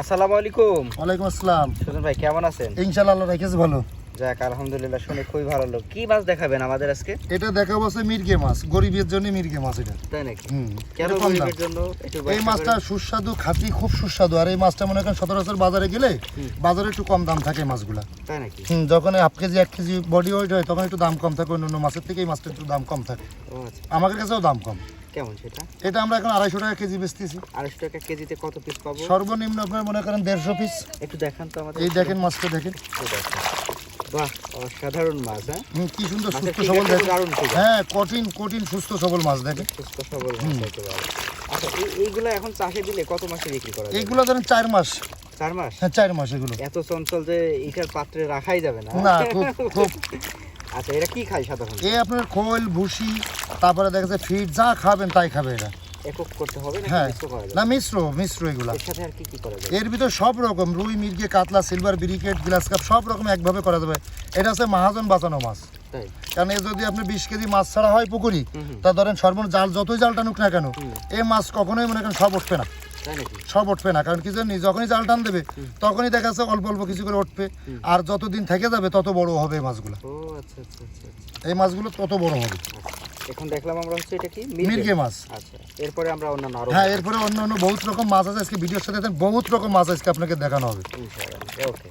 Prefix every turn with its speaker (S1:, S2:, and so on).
S1: আসসালামু আলাইকুম।
S2: ওয়ালাইকুম আসসালাম।
S1: সুজন ভাই কেমন আছেন?
S2: ইনশাআল্লাহ আল্লাহ রাখেছে ভালো।
S1: যাক আলহামদুলিল্লাহ, শুনে খুবই ভালো লাগলো। কি মাছ দেখাবেন আমাদের আজকে?
S2: এটা দেখাবো আছে মির্গে মাছ, গরিবের জন্য মির্গে মাছ এটা।
S1: তাই নাকি?
S2: কেন
S1: কেন গরিবের জন্য? একটু
S2: এই মাছটা সুস্বাদু, খাঁটি, খুব সুস্বাদু। আর এই মাছটা মনে করেন সচরাচর বাজারে গেলে বাজারে একটু কম দাম থাকে এই মাছগুলা।
S1: তাই নাকি?
S2: যখন 1/2 কেজি 1 কেজি বডি ওয়েট হয় তখন একটু দাম কম থাকে, অন্যান্য মাছের থেকে এই মাছটা একটু দাম কম থাকে।
S1: ও আচ্ছা,
S2: আমাদের কাছেও দাম কম।
S1: কেমন সেটা?
S2: এটা আমরা এখন 250 টাকা কেজি বেচতেছি।
S1: 250 টাকা কেজিতে কত পিস পাবো?
S2: সর্বনিম্ন আপনার মনে করেন 150 পিস।
S1: একটু দেখান তো আমাদের।
S2: এই দেখেন মাছটা দেখেন।
S1: এই দেখেন। বাহ, অসাধারণ মাছ। হ্যাঁ,
S2: কি সুন্দর
S1: মাছের
S2: সুস্থ সবল
S1: ফিগারটা
S2: দেখেন।
S1: দারুণ ফিগার।
S2: হ্যাঁ, কঠিন সুস্থ সবল মাছ দেখেন।
S1: সুস্থ সবল মাছ একেবারে। আচ্ছা, এইগুলো এখন চাষে দিলে কত মাসে বিক্রি করা যাবে?
S2: এইগুলো ধরেন 4 মাস।
S1: 4 মাস?
S2: হ্যাঁ, 4 মাস এগুলো।
S1: এত চঞ্চল যে এটার পাত্রে রাখাই যাবে না।
S2: না, খুব।
S1: আচ্ছা, এরা কি খায় সাধারণত?
S2: এই আপনার খোল ভুসি, তারপরে দেখা যাচ্ছে ফিড, যা খাবেন তাই খাবে এরা।
S1: একক করতে হবে না?
S2: হ্যাঁ,
S1: মিশ্র করা যাবে?
S2: না মিশ্র এগুলা।
S1: এর সাথে আর কি কি করা যাবে?
S2: এর ভিতর সব রকম রুই, মির্গে, কাতলা, সিলভার, ব্রিকেট, গ্লাস কাপ সব রকম একভাবে করা যাবে। এটা হচ্ছে মহাজন বাঁচানো মাছ।
S1: তাই?
S2: কারণ এ যদি আপনি 20 কেজি মাছ ছাড়া হয় পুকুরি, তা ধরেন সর্বনিম্ন জাল যতই জাল টানুক না কেন, এই মাছ কখনোই মনে করেন সব উঠবে না।
S1: তাই নাকি?
S2: সব উঠবে না, কারণ কি জানি যখনই জাল টান দেবে তখনই দেখা যাচ্ছে অল্প অল্প কিছু করে উঠবে। আর যতদিন থেকে যাবে তত বড় হবে এই মাছগুলো।
S1: ও আচ্ছা আচ্ছা আচ্ছা আচ্ছা।
S2: এই মাছগুলো তত বড় হবে।
S1: এখন দেখলাম আমরা হচ্ছে এটা কি
S2: মির্গে মাছ।
S1: আচ্ছা, এরপরে আমরা অন্যান্য আরো
S2: হ্যাঁ, এরপরে অন্য বহুত রকম মাছ আছে। আজকে ভিডিওর সাথে বহুত রকম মাছ আজকে আপনাকে দেখানো হবে।
S1: ইনশাআল্লাহ। ওকে।